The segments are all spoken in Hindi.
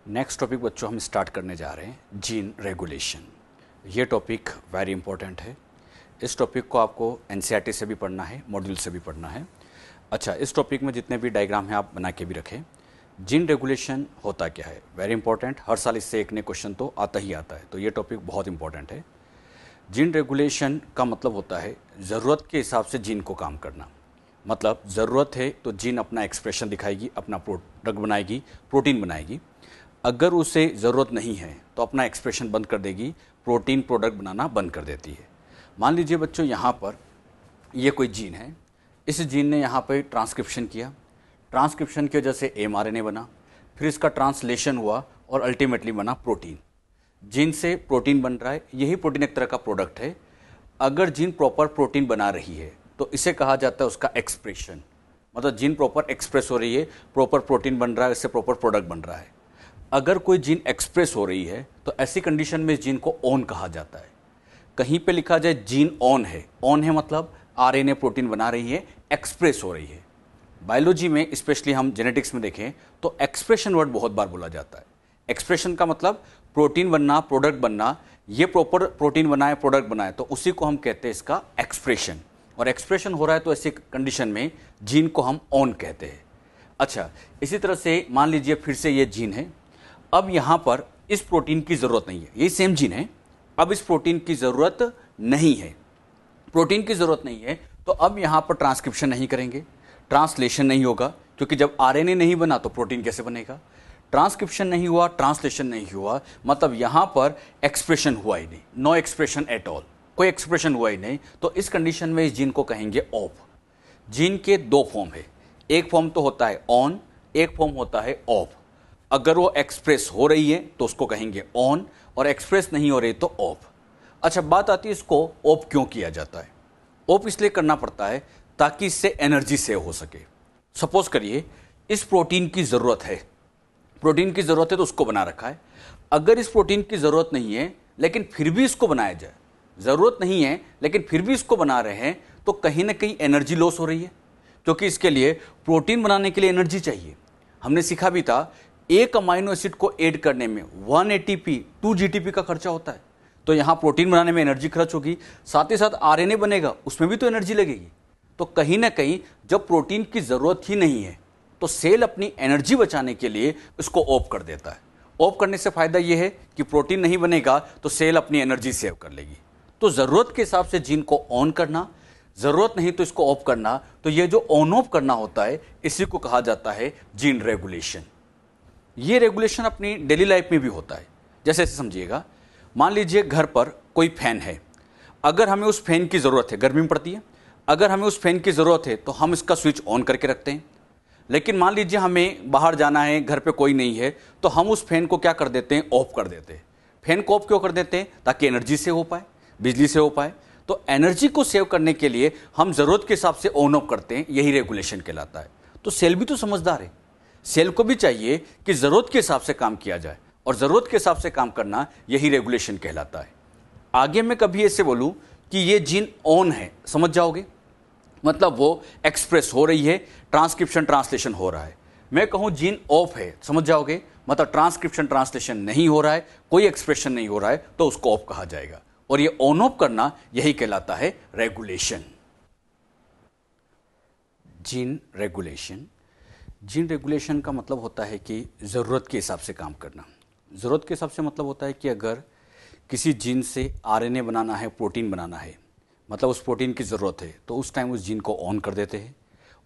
नेक्स्ट टॉपिक बच्चों हम स्टार्ट करने जा रहे हैं जीन रेगुलेशन। ये टॉपिक वेरी इंपॉर्टेंट है। इस टॉपिक को आपको एनसीईआरटी से भी पढ़ना है, मॉड्यूल से भी पढ़ना है। अच्छा, इस टॉपिक में जितने भी डायग्राम हैं आप बना के भी रखें। जीन रेगुलेशन होता क्या है, वेरी इंपॉर्टेंट। हर साल इससे एक नए क्वेश्चन तो आता ही आता है, तो ये टॉपिक बहुत इंपॉर्टेंट है। जीन रेगुलेशन का मतलब होता है ज़रूरत के हिसाब से जीन को काम करना। मतलब ज़रूरत है तो जीन अपना एक्सप्रेशन दिखाएगी, अपना प्रोडक्ट बनाएगी, प्रोटीन बनाएगी। अगर उसे ज़रूरत नहीं है तो अपना एक्सप्रेशन बंद कर देगी, प्रोटीन प्रोडक्ट बनाना बंद कर देती है। मान लीजिए बच्चों यहाँ पर ये कोई जीन है, इस जीन ने यहाँ पर ट्रांसक्रिप्शन किया, ट्रांसक्रिप्शन की वजह से एमआरएनए बना, फिर इसका ट्रांसलेशन हुआ और अल्टीमेटली बना प्रोटीन। जीन से प्रोटीन बन रहा है, यही प्रोटीन एक तरह का प्रोडक्ट है। अगर जीन प्रॉपर प्रोटीन बना रही है तो इसे कहा जाता है उसका एक्सप्रेशन। मतलब जीन प्रॉपर एक्सप्रेस हो रही है, प्रॉपर प्रोटीन बन रहा है, इससे प्रॉपर प्रोडक्ट बन रहा है। अगर कोई जीन एक्सप्रेस हो रही है तो ऐसी कंडीशन में इस जीन को ऑन कहा जाता है। कहीं पे लिखा जाए जीन ऑन है, ऑन है मतलब आरएनए प्रोटीन बना रही है, एक्सप्रेस हो रही है। बायोलॉजी में स्पेशली हम जेनेटिक्स में देखें तो एक्सप्रेशन वर्ड बहुत बार बोला जाता है। एक्सप्रेशन का मतलब प्रोटीन बनना, प्रोडक्ट बनना। ये प्रॉपर प्रोटीन बनाए, प्रोडक्ट बनाए, तो उसी को हम कहते हैं इसका एक्सप्रेशन। और एक्सप्रेशन हो रहा है तो ऐसी कंडीशन में जीन को हम ऑन कहते हैं। अच्छा, इसी तरह से मान लीजिए फिर से ये जीन है। अब यहाँ पर इस प्रोटीन की ज़रूरत नहीं है, ये सेम जीन है। अब इस प्रोटीन की ज़रूरत नहीं है, प्रोटीन की ज़रूरत नहीं है, तो अब यहाँ पर ट्रांसक्रिप्शन नहीं करेंगे, ट्रांसलेशन नहीं होगा, क्योंकि जब आरएनए नहीं बना तो प्रोटीन कैसे बनेगा। ट्रांसक्रिप्शन नहीं हुआ, ट्रांसलेशन नहीं हुआ, मतलब यहाँ पर एक्सप्रेशन हुआ ही नहीं, नो एक्सप्रेशन एट ऑल, कोई एक्सप्रेशन हुआ ही नहीं। तो इस कंडीशन में इस जीन को कहेंगे ऑफ। जीन के दो फॉर्म है, एक फॉर्म तो होता है ऑन, एक फॉर्म होता है ऑफ। अगर वो एक्सप्रेस हो रही है तो उसको कहेंगे ऑन, और एक्सप्रेस नहीं हो रही तो ऑफ। अच्छा, बात आती है इसको ऑफ क्यों किया जाता है। ऑफ इसलिए करना पड़ता है ताकि इससे एनर्जी सेव हो सके। सपोज करिए इस प्रोटीन की ज़रूरत है, प्रोटीन की ज़रूरत है तो उसको बना रखा है। अगर इस प्रोटीन की ज़रूरत नहीं है लेकिन फिर भी इसको बनाया जाए, ज़रूरत नहीं है लेकिन फिर भी इसको बना रहे हैं, तो कहीं ना कहीं एनर्जी लॉस हो रही है, क्योंकि इसके लिए प्रोटीन बनाने के लिए एनर्जी चाहिए। हमने सीखा भी था एक अमाइनो एसिड को ऐड करने में 1 एटीपी 2 जीटीपी का खर्चा होता है। तो यहाँ प्रोटीन बनाने में एनर्जी खर्च होगी, साथ ही साथ आरएनए बनेगा, उसमें भी तो एनर्जी लगेगी। तो कहीं ना कहीं जब प्रोटीन की ज़रूरत ही नहीं है तो सेल अपनी एनर्जी बचाने के लिए इसको ऑफ कर देता है। ऑफ करने से फ़ायदा यह है कि प्रोटीन नहीं बनेगा तो सेल अपनी एनर्जी सेव कर लेगी। तो ज़रूरत के हिसाब से जीन को ऑन करना, ज़रूरत नहीं तो इसको ऑफ करना, तो ये जो ऑन ऑफ करना होता है इसी को कहा जाता है जीन रेगुलेशन। ये रेगुलेशन अपनी डेली लाइफ में भी होता है। जैसे ऐसे समझिएगा, मान लीजिए घर पर कोई फैन है, अगर हमें उस फैन की ज़रूरत है, गर्मी पड़ती है, अगर हमें उस फैन की ज़रूरत है तो हम इसका स्विच ऑन करके रखते हैं। लेकिन मान लीजिए हमें बाहर जाना है, घर पे कोई नहीं है, तो हम उस फैन को क्या कर देते हैं, ऑफ कर देते हैं। फैन को ऑफ क्यों कर देते हैं, ताकि एनर्जी सेव हो पाए, बिजली सेव हो पाए। तो एनर्जी को सेव करने के लिए हम ज़रूरत के हिसाब से ऑन ऑफ करते हैं, यही रेगुलेशन कहलाता है। तो सेल भी तो समझदार है, सेल को भी चाहिए कि ज़रूरत के हिसाब से काम किया जाए, और ज़रूरत के हिसाब से काम करना यही रेगुलेशन कहलाता है। आगे मैं कभी ऐसे बोलूं कि ये जीन ऑन है, समझ जाओगे, मतलब वो एक्सप्रेस हो रही है, ट्रांसक्रिप्शन ट्रांसलेशन हो रहा है। मैं कहूं जीन ऑफ है, समझ जाओगे, मतलब ट्रांसक्रिप्शन ट्रांसलेशन नहीं हो रहा है, कोई एक्सप्रेशन नहीं हो रहा है, तो उसको ऑफ कहा जाएगा। और ये ऑन ऑफ करना यही कहलाता है regulation. Gene regulation, gene regulation का मतलब होता है कि ज़रूरत के हिसाब से काम करना। ज़रूरत के हिसाब से मतलब होता है कि अगर किसी जीन से आरएनए बनाना है, प्रोटीन बनाना है, मतलब उस प्रोटीन की ज़रूरत है, तो उस टाइम उस जीन को ऑन कर देते हैं।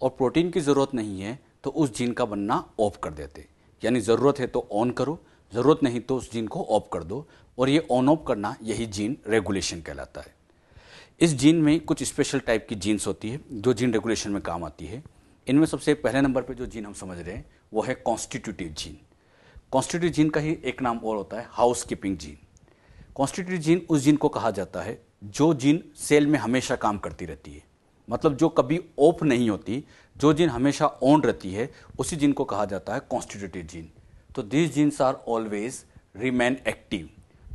और प्रोटीन की ज़रूरत नहीं है तो उस जीन का बनना ऑफ कर देते हैं। यानी ज़रूरत है तो ऑन करो, ज़रूरत नहीं तो उस जीन को ऑफ कर दो। और ये ऑन ऑफ करना यही जीन रेगुलेशन कहलाता है। इस जीन में कुछ स्पेशल टाइप की जीन्स होती है जो जीन रेगुलेशन में काम आती है। इनमें सबसे पहले नंबर पे जो जीन हम समझ रहे हैं वो है कॉन्स्टिट्यूटिव जीन। कॉन्स्टिट्यूटिव जीन का ही एक नाम और होता है house keeping gene. Constitutive gene उस जीन को कहा जाता है जो जीन सेल में हमेशा काम करती रहती है, मतलब जो कभी ऑफ नहीं होती, जो जीन हमेशा ऑन रहती है, उसी जीन को कहा जाता है कॉन्स्टिट्यूटिव जीन। तो this genes are always remain active.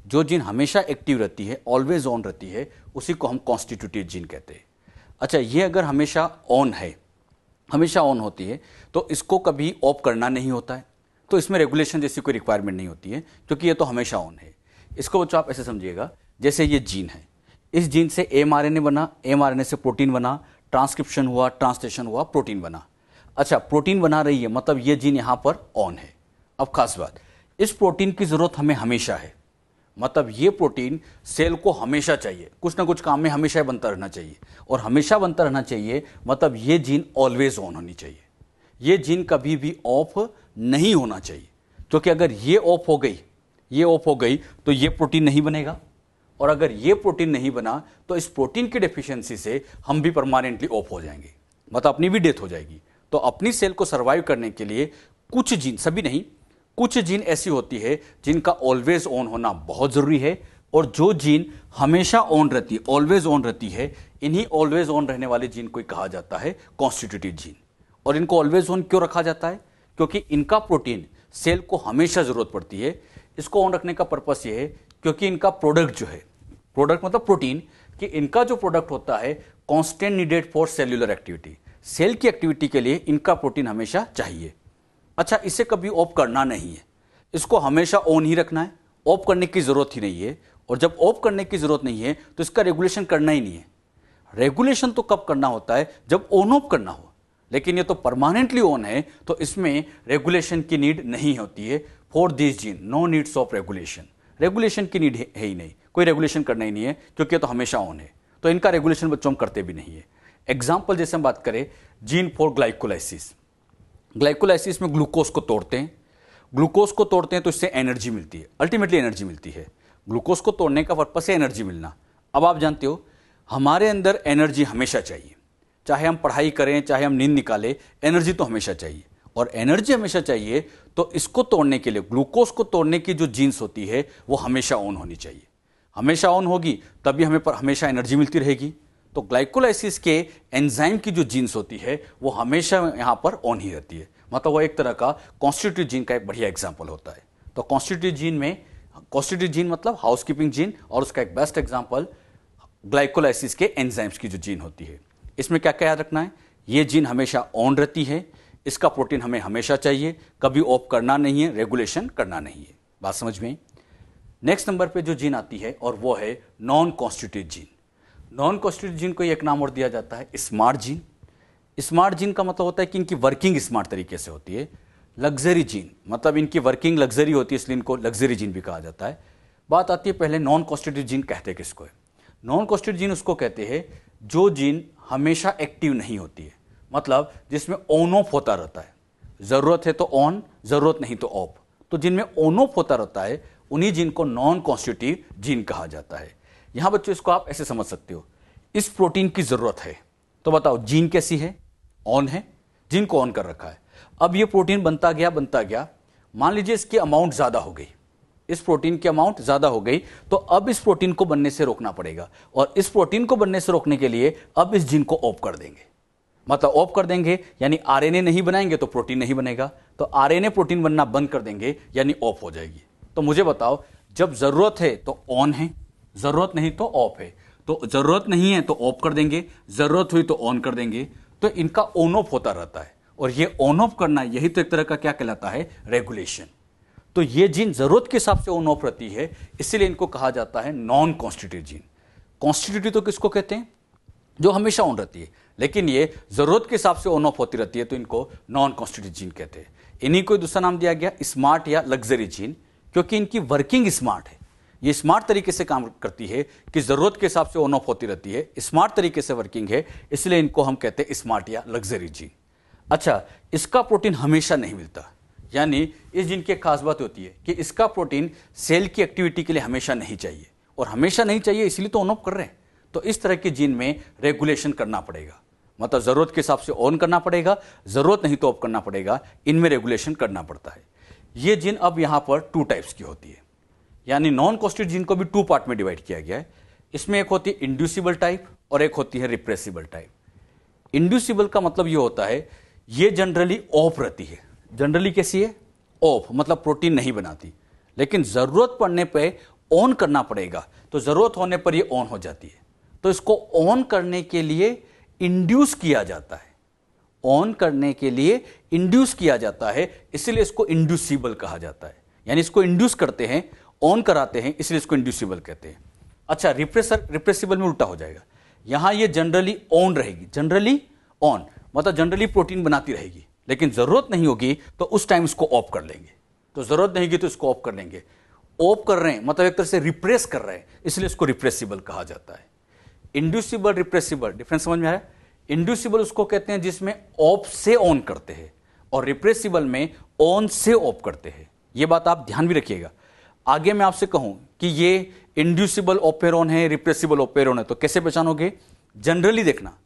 जो जीन हमेशा एक्टिव रहती है, ऑलवेज ऑन रहती है, उसी को हम कॉन्स्टिट्यूटिव जीन कहते हैं। अच्छा, ये अगर हमेशा ऑन है, हमेशा ऑन होती है, तो इसको कभी ऑफ करना नहीं होता है। तो इसमें रेगुलेशन जैसी कोई रिक्वायरमेंट नहीं होती है, क्योंकि ये तो हमेशा ऑन है। इसको बच्चों आप ऐसे समझिएगा, जैसे ये जीन है, इस जीन से mRNA बना, mRNA से प्रोटीन बना, ट्रांसक्रिप्शन हुआ, ट्रांसलेशन हुआ, प्रोटीन बना। अच्छा, प्रोटीन बना रही है, मतलब ये जीन यहाँ पर ऑन है। अब खास बात, इस प्रोटीन की जरूरत हमें हमेशा है, मतलब ये प्रोटीन सेल को हमेशा चाहिए, कुछ ना कुछ काम में हमेशा बनता रहना चाहिए, और हमेशा बनता रहना चाहिए मतलब ये जीन ऑलवेज ऑन होनी चाहिए। ये जीन कभी भी ऑफ नहीं होना चाहिए, क्योंकि अगर ये ऑफ हो गई, ये ऑफ हो गई तो ये प्रोटीन नहीं बनेगा, और अगर ये प्रोटीन नहीं बना तो इस प्रोटीन की डेफिशिएंसी से हम भी परमानेंटली ऑफ हो जाएंगे, मतलब अपनी भी डेथ हो जाएगी। तो अपनी सेल को सर्वाइव करने के लिए कुछ जीन, सभी नहीं, कुछ जीन ऐसी होती है जिनका ऑलवेज ऑन होना बहुत जरूरी है, और जो जीन हमेशा ऑन रहती है, ऑलवेज ऑन रहती है, इन्हीं ऑलवेज ऑन रहने वाले जीन को कहा जाता है कॉन्स्टिट्यूटिव जीन। और इनको ऑलवेज ऑन क्यों रखा जाता है? क्योंकि इनका प्रोटीन सेल को हमेशा जरूरत पड़ती है। इसको ऑन रखने का पर्पस ये है क्योंकि इनका प्रोडक्ट जो है, प्रोडक्ट मतलब प्रोटीन, कि इनका जो प्रोडक्ट होता है constant needed for cellular activity, cell की एक्टिविटी के लिए इनका प्रोटीन हमेशा चाहिए। अच्छा, इसे कभी ऑफ करना नहीं है, इसको हमेशा ऑन ही रखना है, ऑफ करने की जरूरत ही नहीं है। और जब ऑफ करने की जरूरत नहीं है तो इसका रेगुलेशन करना ही नहीं है। रेगुलेशन तो कब करना होता है? जब ऑन ऑफ करना हो, लेकिन ये तो परमानेंटली ऑन है, तो इसमें रेगुलेशन की नीड नहीं होती है। For this gene no needs of regulation, regulation की नीड है ही नहीं, कोई रेगुलेशन करना ही नहीं है, क्योंकि ये तो हमेशा ऑन है, तो इनका रेगुलेशन बच्चों हम करते भी नहीं है। एग्जाम्पल जैसे हम बात करें जीन फॉर ग्लाइकोलाइसिस, ग्लाइकोलाइसिस में ग्लूकोज को तोड़ते हैं, ग्लूकोज को तोड़ते हैं तो इससे एनर्जी मिलती है, अल्टीमेटली एनर्जी मिलती है। ग्लूकोज को तोड़ने का पर्पस है एनर्जी मिलना। अब आप जानते हो हमारे अंदर एनर्जी हमेशा चाहिए, चाहे हम पढ़ाई करें, चाहे हम नींद निकालें, एनर्जी तो हमेशा चाहिए। और एनर्जी हमेशा चाहिए तो इसको तोड़ने के लिए, ग्लूकोज को तोड़ने की जो जीन्स होती है वो हमेशा ऑन होनी चाहिए। हमेशा ऑन होगी तभी हमें पर हमेशा एनर्जी मिलती रहेगी। तो ग्लाइकोलाइसिस के एंजाइम की जो जीन्स होती है वो हमेशा यहाँ पर ऑन ही रहती है, मतलब वो एक तरह का कॉन्स्टिट्यूटिव जीन का एक बढ़िया एग्जाम्पल होता है। तो कॉन्स्टिट्यूटिव जीन में, कॉन्स्टिट्यूटिव जीन मतलब हाउसकीपिंग जीन, और उसका एक बेस्ट एग्जाम्पल ग्लाइकोलाइसिस के एंजाइम्स की जो जीन होती है। इसमें क्या क्या याद रखना है? ये जीन हमेशा ऑन रहती है, इसका प्रोटीन हमें हमेशा चाहिए, कभी ऑफ करना नहीं है, रेगुलेशन करना नहीं है। बात समझ में? नेक्स्ट नंबर पे जो जीन आती है और वो है non constitutive gene. Non constitutive gene को एक नाम और दिया जाता है स्मार्ट जीन। स्मार्ट जीन का मतलब होता है कि इनकी वर्किंग स्मार्ट तरीके से होती है। लग्जरी जीन मतलब इनकी वर्किंग लग्जरी होती है, इसलिए इनको लग्जरी जीन भी कहा जाता है। बात आती है पहले नॉन कॉन्स्टिट्यूटिव जीन कहते हैं किसको है? नॉन कॉन्स्टिट्यूटिव जीन उसको कहते हैं जो जीन हमेशा एक्टिव नहीं होती है, मतलब जिसमें ऑन ऑफ होता रहता है, जरूरत है तो ऑन, जरूरत नहीं तो ऑफ। तो जिनमें ऑन ऑफ होता रहता है उन्हीं जीन को नॉन कॉन्स्टिट्यूटिव जीन कहा जाता है। यहां बच्चों इसको आप ऐसे समझ सकते हो, इस प्रोटीन की जरूरत है तो बताओ जीन कैसी है? ऑन है, जीन को ऑन कर रखा है। अब ये प्रोटीन बनता गया, मान लीजिए इसकी अमाउंट ज्यादा हो गई, इस प्रोटीन की अमाउंट ज्यादा हो गई, तो अब इस प्रोटीन को बनने से रोकना पड़ेगा, और इस प्रोटीन को बनने से रोकने के लिए अब इस जीन को ऑफ कर देंगे। मतलब ऑफ कर देंगे यानी आरएनए नहीं बनाएंगे तो प्रोटीन नहीं बनेगा, तो आरएनए प्रोटीन बनना बंद कर देंगे यानी ऑफ हो जाएगी। तो मुझे बताओ, जब जरूरत है तो ऑन है, जरूरत नहीं तो ऑफ है। तो जरूरत नहीं है तो ऑफ कर देंगे, जरूरत हुई तो ऑन कर देंगे। तो इनका ऑन ऑफ होता रहता है, और ये ऑन ऑफ करना यही तो एक तरह का क्या कहलाता है? रेगुलेशन। तो ये जीन जरूरत के हिसाब से ऑन ऑफ रहती है, इसीलिए इनको कहा जाता है नॉन कॉन्स्टिट्यूटिव जीन। कॉन्स्टिट्यूटिव तो किसको कहते हैं? जो हमेशा ऑन रहती है, लेकिन ये जरूरत के हिसाब से ऑन ऑफ होती रहती है, तो इनको नॉन कॉन्स्टिट्यूटिव जीन कहते हैं। इन्हीं को दूसरा नाम दिया गया स्मार्ट या लग्जरी जीन, क्योंकि इनकी वर्किंग स्मार्ट है। ये स्मार्ट तरीके से काम करती है कि जरूरत के हिसाब से ऑन ऑफ होती रहती है, स्मार्ट तरीके से वर्किंग है, इसलिए इनको हम कहते हैं स्मार्ट या लग्जरी जीन। अच्छा, इसका प्रोटीन हमेशा नहीं मिलता, यानी इस जीन की एक खास बात होती है कि इसका प्रोटीन सेल की एक्टिविटी के लिए हमेशा नहीं चाहिए, और हमेशा नहीं चाहिए इसलिए तो ऑन ऑफ कर रहे हैं। तो इस तरह के जीन में रेगुलेशन करना पड़ेगा, मतलब जरूरत के हिसाब से ऑन करना पड़ेगा, जरूरत नहीं तो ऑफ करना पड़ेगा, इनमें रेगुलेशन करना पड़ता है। ये जीन अब यहां पर 2 टाइप्स की होती है, यानी नॉन कॉन्स्टिट्यूटिव जीन को भी 2 पार्ट में डिवाइड किया गया है। इसमें एक होती है इंड्यूसिबल टाइप और एक होती है रिप्रेसिबल टाइप। इंड्यूसिबल का मतलब ये होता है ये जनरली ऑफ रहती है। जनरली कैसी है? ऑफ, मतलब प्रोटीन नहीं बनाती, लेकिन जरूरत पड़ने पे ऑन करना पड़ेगा, तो जरूरत होने पर ये ऑन हो जाती है। तो इसको ऑन करने के लिए इंड्यूस किया जाता है, ऑन करने के लिए इंड्यूस किया जाता है, इसलिए इसको इंड्यूसिबल कहा जाता है। यानी इसको इंड्यूस करते हैं, ऑन कराते हैं, इसलिए इसको इंड्यूसिबल कहते हैं। अच्छा, रिप्रेसिबल में उल्टा हो जाएगा। यहां ये जनरली ऑन रहेगी, जनरली ऑन मतलब जनरली प्रोटीन बनाती रहेगी, लेकिन जरूरत नहीं होगी तो उस टाइम इसको ऑफ कर लेंगे। तो जरूरत नहीं होगी तो इसको ऑफ कर लेंगे। ऑफ कर रहे हैं मतलब एक तरह से रिप्रेस कर रहे हैं, इसलिए इसको रिप्रेसिबल कहा जाता है। इंड्यूसिबल, रिप्रेसिबल, डिफरेंस समझ में आ रहा है? इंड्यूसिबल उसको कहते हैं जिसमें ऑफ से ऑन करते हैं, और रिप्रेसिबल में ऑन से ऑफ करते हैं। यह बात आप ध्यान भी रखिएगा। आगे मैं आपसे कहूं कि ये इंड्यूसिबल ऑपेरॉन है, रिप्रेसिबल ऑपेरॉन है, तो कैसे पहचानोगे? जनरली देखना,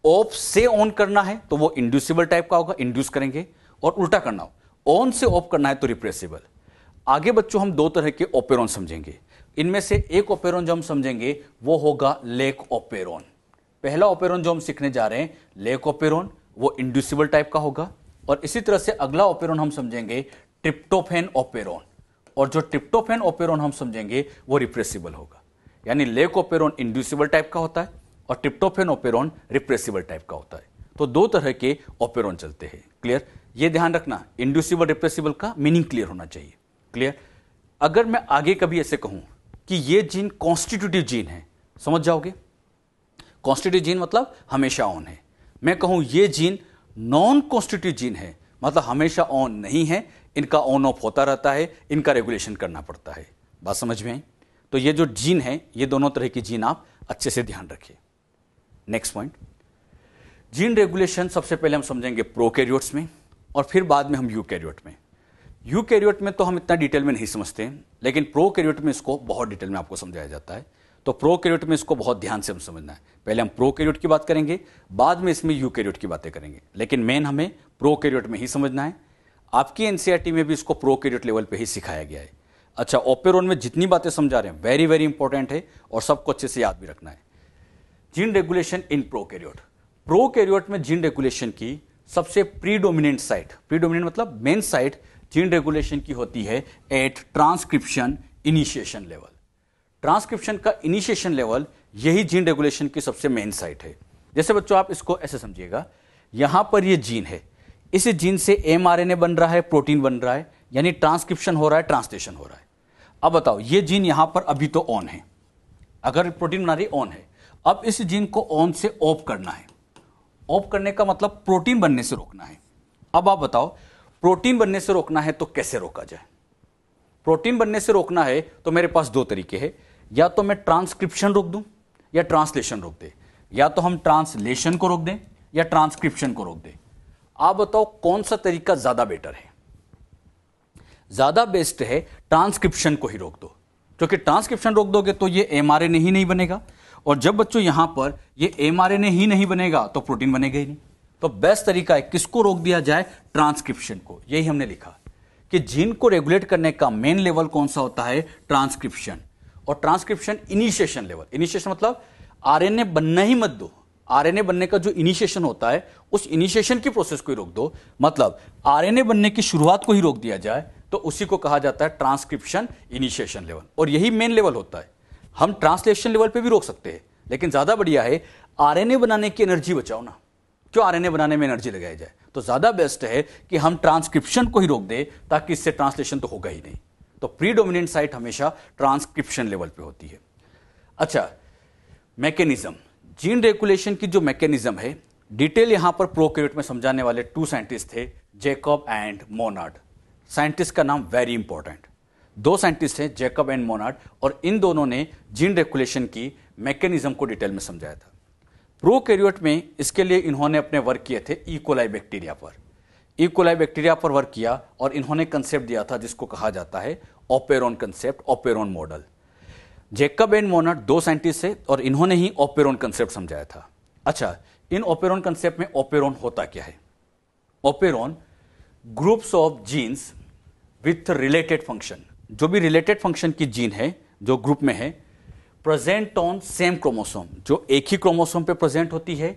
ऑफ से ऑन करना है तो वो इंड्यूसिबल टाइप का होगा, इंड्यूस करेंगे, और उल्टा करना हो, ऑन से ऑफ करना है तो रिप्रेसिबल। आगे बच्चों हम दो तरह के ऑपेरॉन समझेंगे। इनमें से एक ऑपेरॉन जो हम समझेंगे वो होगा लेक ऑपेरॉन। पहला ऑपेरॉन जो हम सीखने जा रहे हैं लेक ऑपेरॉन, वो इंड्यूसिबल टाइप का होगा। और इसी तरह से अगला ऑपेरॉन हम समझेंगे ट्रिप्टोफैन ऑपेरॉन, और जो ट्रिप्टोफैन ऑपेरॉन हम समझेंगे वो रिप्रेसिबल होगा। यानी लेक ऑपेरॉन इंड्यूसिबल टाइप का होता है और ट्रिप्टोफैन ऑपेरॉन रिप्रेसिबल टाइप का होता है। तो दो तरह के ऑपेरॉन चलते हैं। क्लियर? ये ध्यान रखना, इंड्यूसिबल रिप्रेसिबल का मीनिंग क्लियर होना चाहिए। क्लियर? अगर मैं आगे कभी ऐसे कहूं कि ये जीन कॉन्स्टिट्यूटिव जीन है, समझ जाओगे? कॉन्स्टिट्यूटिव जीन मतलब हमेशा ऑन है। मैं कहूं ये जीन नॉन कॉन्स्टिट्यूटिव जीन है मतलब हमेशा ऑन नहीं है, इनका ऑन ऑफ होता रहता है, इनका रेगुलेशन करना पड़ता है। बात समझ में आई? तो ये जो जीन है, ये दोनों तरह की जीन आप अच्छे से ध्यान रखिए। नेक्स्ट पॉइंट, जीन रेगुलेशन सबसे पहले हम समझेंगे प्रोकैरियोट्स में और फिर बाद में हम यूकैरियोट में। यूकैरियोट में तो हम इतना डिटेल में नहीं समझते हैं, लेकिन प्रोकैरियोट में इसको बहुत डिटेल में आपको समझाया जाता है। तो प्रोकैरियोट में इसको बहुत ध्यान से हम समझना है। पहले हम प्रोकैरियोट की बात करेंगे, बाद में इसमें यूकैरियोट की बातें करेंगे, लेकिन मेन हमें प्रोकैरियोट में ही समझना है। आपकी एनसीईआरटी में भी इसको प्रोकैरियोट लेवल पे ही सिखाया गया है। अच्छा, ऑपेरॉन में जितनी बातें समझा रहे हैं वेरी वेरी इंपॉर्टेंट है और सबको अच्छे से याद भी रखना है। Gene regulation in prokaryote. Prokaryote में जीन रेगुलेशन की सबसे प्रीडोमिनेंट साइट, प्रीडोमिनेंट मतलब मेन साइट जीन रेगुलेशन की होती है at transcription initiation level. Transcription का इनिशिएशन लेवल यही जीन रेगुलेशन की सबसे मेन साइट है। जैसे बच्चों आप इसको ऐसे समझिएगा, यहां पर ये जीन है, इस जीन से एमआरएनए बन रहा है, प्रोटीन बन रहा है, यानी ट्रांसक्रिप्शन हो रहा है, ट्रांसलेशन हो रहा है। अब बताओ, ये जीन यहां पर अभी तो ऑन है, अगर प्रोटीन बना रही ऑन है। अब इस जीन को ऑन से ऑफ करना है। ऑफ करने का मतलब प्रोटीन बनने से रोकना है। अब आप बताओ, प्रोटीन बनने से रोकना है तो कैसे रोका जाए? प्रोटीन बनने से रोकना है तो मेरे पास दो तरीके हैं, या तो मैं ट्रांसक्रिप्शन रोक दूं या ट्रांसलेशन रोक दे, या तो हम ट्रांसलेशन को रोक दें या ट्रांसक्रिप्शन को रोक दें। आप बताओ कौन सा तरीका ज्यादा बेटर है? ज्यादा बेस्ट है ट्रांसक्रिप्शन को ही रोक दो, क्योंकि ट्रांसक्रिप्शन रोक दोगे तो ये एमआरएनए ही नहीं बनेगा, और जब बच्चों यहां पर ये एमआरएनए ही नहीं बनेगा तो प्रोटीन बनेगा ही नहीं। तो बेस्ट तरीका है किसको रोक दिया जाए? ट्रांसक्रिप्शन को। यही हमने लिखा कि जीन को रेगुलेट करने का मेन लेवल कौन सा होता है? ट्रांसक्रिप्शन। और ट्रांसक्रिप्शन इनिशिएशन लेवल, इनिशिएशन मतलब आरएनए बनना ही मत दो, आरएनए बनने का जो इनिशिएशन होता है उस इनिशिएशन की प्रोसेस को ही रोक दो। मतलब आरएनए बनने की शुरुआत को ही रोक दिया जाए तो उसी को कहा जाता है ट्रांसक्रिप्शन इनिशिएशन लेवल, और यही मेन लेवल होता है। हम ट्रांसलेशन लेवल पे भी रोक सकते हैं, लेकिन ज्यादा बढ़िया है आरएनए बनाने की एनर्जी बचाओ ना, क्यों आरएनए बनाने में एनर्जी लगाई जाए? तो ज्यादा बेस्ट है कि हम ट्रांसक्रिप्शन को ही रोक दे, ताकि इससे ट्रांसलेशन तो होगा ही नहीं। तो प्रीडोमिनेंट साइट हमेशा ट्रांसक्रिप्शन लेवल पे होती है। अच्छा, मैकेनिज्म, जीन रेगुलेशन की जो मैकेनिज्म है, डिटेल यहां पर प्रोकैरियोट में समझाने वाले टू साइंटिस्ट थे, जैकब एंड मोनार्ड। साइंटिस्ट का नाम वेरी इंपॉर्टेंट, दो साइंटिस्ट हैं जैकब एंड मोनार्ड, और इन दोनों ने जीन रेगुलेशन की मैकेनिज्म को डिटेल में समझाया था। प्रोकैरियोट में इसके लिए इन्होंने अपने वर्क किए थे इकोलाई बैक्टीरिया पर। इकोलाई बैक्टीरिया पर वर्क किया और इन्होंने कंसेप्ट दिया था जिसको कहा जाता है operon concept, operon model. Jacob and Monod दो साइंटिस्ट थे और इन्होंने ही ऑपेरॉन कंसेप्ट समझाया था। अच्छा, इन ऑपेरॉन कंसेप्ट में ऑपेरॉन होता क्या है? Operon groups of genes with related function, जो भी रिलेटेड फंक्शन की जीन है जो ग्रुप में है, प्रेजेंट ऑन सेम क्रोमोसोम, जो एक ही क्रोमोसोम पे प्रेजेंट होती है,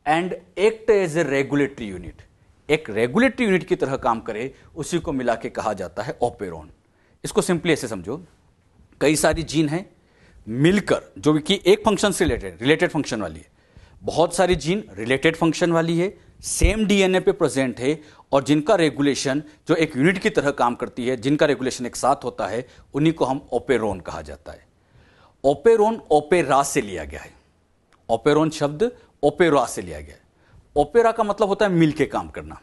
and act as a regulatory unit, एक रेगुलेटरी यूनिट की तरह काम करे, उसी को मिला के कहा जाता है ऑपेरॉन। इसको सिंपली ऐसे समझो, कई सारी जीन है मिलकर, जो कि एक फंक्शन से रिलेटेड फंक्शन वाली है, बहुत सारी जीन रिलेटेड फंक्शन वाली है, सेम डीएनए पे प्रेजेंट है और जिनका रेगुलेशन जो एक यूनिट की तरह काम करती है, जिनका रेगुलेशन एक साथ होता है, उन्हीं को हम ओपेरोन कहा जाता है। ओपेरोन ओपेरा से लिया गया है। ओपेरोन शब्द ओपेरा से लिया गया है। ओपेरा का मतलब होता है मिल के काम करना।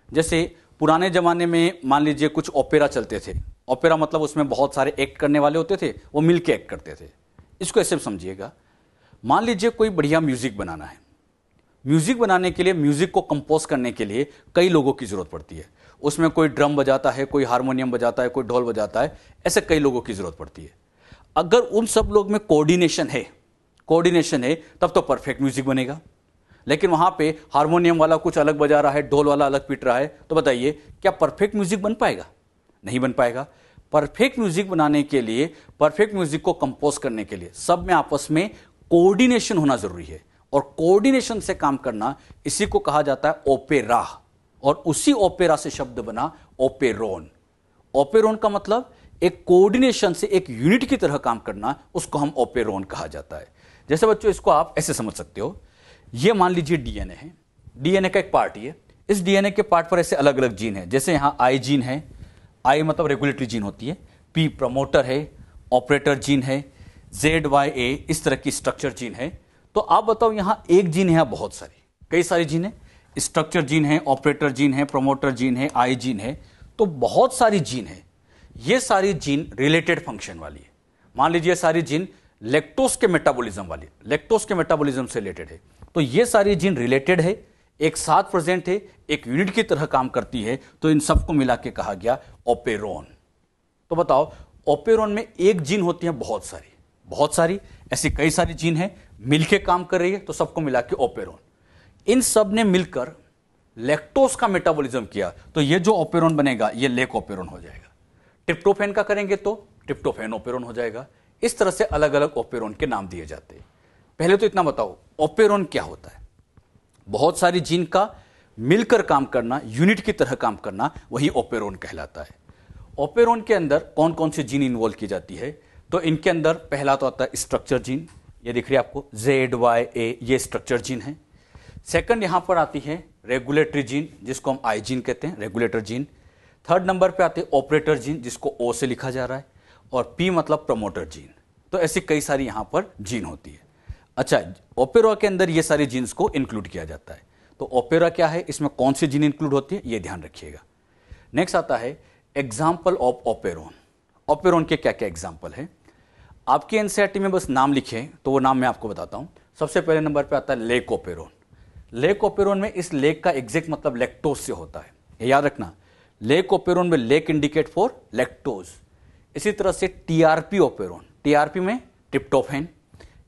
जैसे पुराने जमाने में मान लीजिए कुछ ओपेरा चलते थे। ओपेरा मतलब उसमें बहुत सारे एक्ट करने वाले होते थे, वो मिल के एक्ट करते थे। इसको ऐसे समझिएगा, मान लीजिए कोई बढ़िया म्यूजिक बनाना है। म्यूजिक बनाने के लिए, म्यूजिक को कंपोज करने के लिए कई लोगों की जरूरत पड़ती है। उसमें कोई ड्रम बजाता है, कोई हारमोनियम बजाता है, कोई ढोल बजाता है, ऐसे कई लोगों की जरूरत पड़ती है। अगर उन सब लोग में कोऑर्डिनेशन है तब तो परफेक्ट म्यूजिक बनेगा। लेकिन वहां पे हारमोनियम वाला कुछ अलग बजा रहा है, ढोल वाला अलग पीट रहा है, तो बताइए क्या परफेक्ट म्यूजिक बन पाएगा? नहीं बन पाएगा। परफेक्ट म्यूजिक बनाने के लिए, परफेक्ट म्यूजिक को कंपोज करने के लिए सब में आपस में कोऑर्डिनेशन होना जरूरी है। और कोऑर्डिनेशन से काम करना, इसी को कहा जाता है ओपेरा। और उसी ओपेरा से शब्द बना ओपेरोन। ओपेरोन का मतलब एक कोऑर्डिनेशन से एक यूनिट की तरह काम करना, उसको हम ओपेरोन कहा जाता है। जैसे बच्चों इसको आप ऐसे समझ सकते हो, ये मान लीजिए डीएनए है। डीएनए का एक पार्ट ही है। इस डीएनए के पार्ट पर ऐसे अलग अलग जीन है। जैसे यहां आई जीन है, आई मतलब रेगुलेटरी जीन होती है, पी प्रमोटर है, ऑपरेटर जीन है, ZYA इस तरह की स्ट्रक्चर जीन है। तो आप बताओ यहां एक जीन है या बहुत सारी? कई सारी जीन है। स्ट्रक्चर जीन है, ऑपरेटर जीन है, प्रमोटर जीन है, आई जीन है, तो बहुत सारी जीन है। ये सारी जीन रिलेटेड फंक्शन वाली है। मान लीजिए सारी जीन लैक्टोज के मेटाबॉलिज्म वाली, लैक्टोज के मेटाबॉलिज्म से रिलेटेड है। तो ये सारी जीन रिलेटेड है, एक साथ प्रेजेंट है, एक यूनिट की तरह काम करती है, तो इन सबको मिला के कहा गया ओपेरोन। तो बताओ ओपेरोन में एक जीन होती है बहुत सारी ऐसी कई सारी जीन है, मिलके काम कर रही है, तो सबको मिला के ओपेरोन। इन सब ने मिलकर लैक्टोज का मेटाबॉलिज्म किया, तो ये जो ओपेरोन बनेगा ये लेक ओपेरोन हो जाएगा। ट्रिप्टोफैन का करेंगे तो ट्रिप्टोफैन ओपेरोन हो जाएगा। इस तरह से अलग अलग ओपेरोन के नाम दिए जाते हैं। पहले तो इतना बताओ ओपेरोन क्या होता है? बहुत सारी जीन का मिलकर काम करना, यूनिट की तरह काम करना, वही ओपेरोन कहलाता है। ओपेरोन के अंदर कौन कौन सी जीन इन्वॉल्व की जाती है? तो इनके अंदर पहला तो आता है स्ट्रक्चर जीन, ये दिख रही है आपको ZYA, ये स्ट्रक्चर जीन है। सेकंड यहां पर आती है रेगुलेटरी जीन, जिसको हम आई जीन कहते हैं, रेगुलेटर जीन। थर्ड नंबर पे आते हैं ऑपरेटर जीन, जिसको O से लिखा जा रहा है, और P मतलब प्रमोटर जीन। तो ऐसी कई सारी यहां पर जीन होती है। अच्छा, ओपेरा के अंदर ये सारी जीन्स को इंक्लूड किया जाता है। तो ओपेरा क्या है, इसमें कौन सी जीन इंक्लूड होती है, ये ध्यान रखिएगा। नेक्स्ट आता है एग्जाम्पल ऑफ ओपेरोन। ओपेरोन के क्या क्या एग्जाम्पल है? आपके एनसीईआरटी में बस नाम लिखे तो वो नाम मैं आपको बताता हूं। सबसे पहले नंबर पे आता है लेक ओपेरोन। लेक ओपेरोन में इस लेक का एग्जैक्ट मतलब लैक्टोज से होता है, ये याद रखना। लेक ओपेरोन में लेक इंडिकेट फॉर लैक्टोज। इसी तरह से टीआरपी ओपेरोन, टीआरपी में ट्रिप्टोफैन।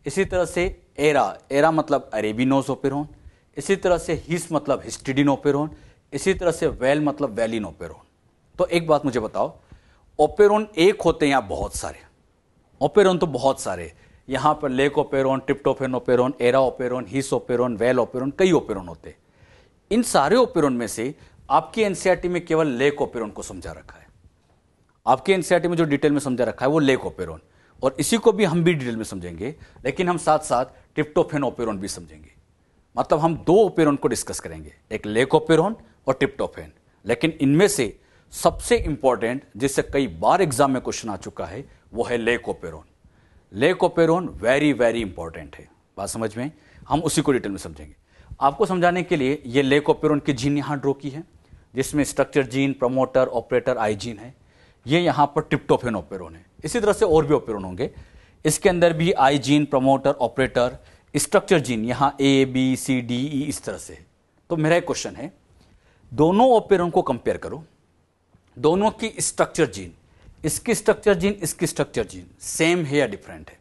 इसी तरह से एरा मतलब अरेबिनोज ओपेरोन। इसी तरह से हिस मतलब हिस्टिडिन ओपेरोन। इसी तरह से वेल मतलब वेलिन ओपेरोन। तो एक बात मुझे बताओ, ओपेरोन एक होते हैं या बहुत सारे? ओपेरोन तो बहुत सारे। यहां पर lac operon, tryptophan operon, ara operon, his operon, val operon, कई ओपेरोन होते हैं। इन सारे ओपेरोन में से आपकी एनसीईआरटी में केवल लेक ओपेरोन को समझा रखा है। आपके एनसीईआरटी में जो डिटेल में समझा रखा है वो लेक ओपेरोन, और इसी को भी हम भी डिटेल में समझेंगे, लेकिन हम साथ साथ ट्रिप्टोफैन ओपेरोन भी समझेंगे। मतलब हम दो ओपेरोन को डिस्कस करेंगे, एक लेक ओपेरोन और ट्रिप्टोफैन। लेकिन इनमें से सबसे इंपॉर्टेंट, जिससे कई बार एग्जाम में क्वेश्चन आ चुका है, वो है lake operon. Lake operon very very important है। बात समझ में? हम उसी को डिटेल में समझेंगे। आपको समझाने के लिए ये लेक ओपेरोन की जीन यहां ड्रॉ की है, जिसमें स्ट्रक्चर जीन, प्रमोटर, ऑपरेटर, आई जीन है। ये यहां पर ट्रिप्टोफैन ओपेरोन है। इसी तरह से और भी ओपेरोन होंगे, इसके अंदर भी आई gene, promoter, operator, structure gene यहां ABCDE इस तरह से है। तो मेरा एक क्वेश्चन है, दोनों ओपेरोन को कंपेयर करो। दोनों की स्ट्रक्चर जीन, इसकी स्ट्रक्चर जीन, इसकी स्ट्रक्चर जीन सेम है या डिफरेंट है?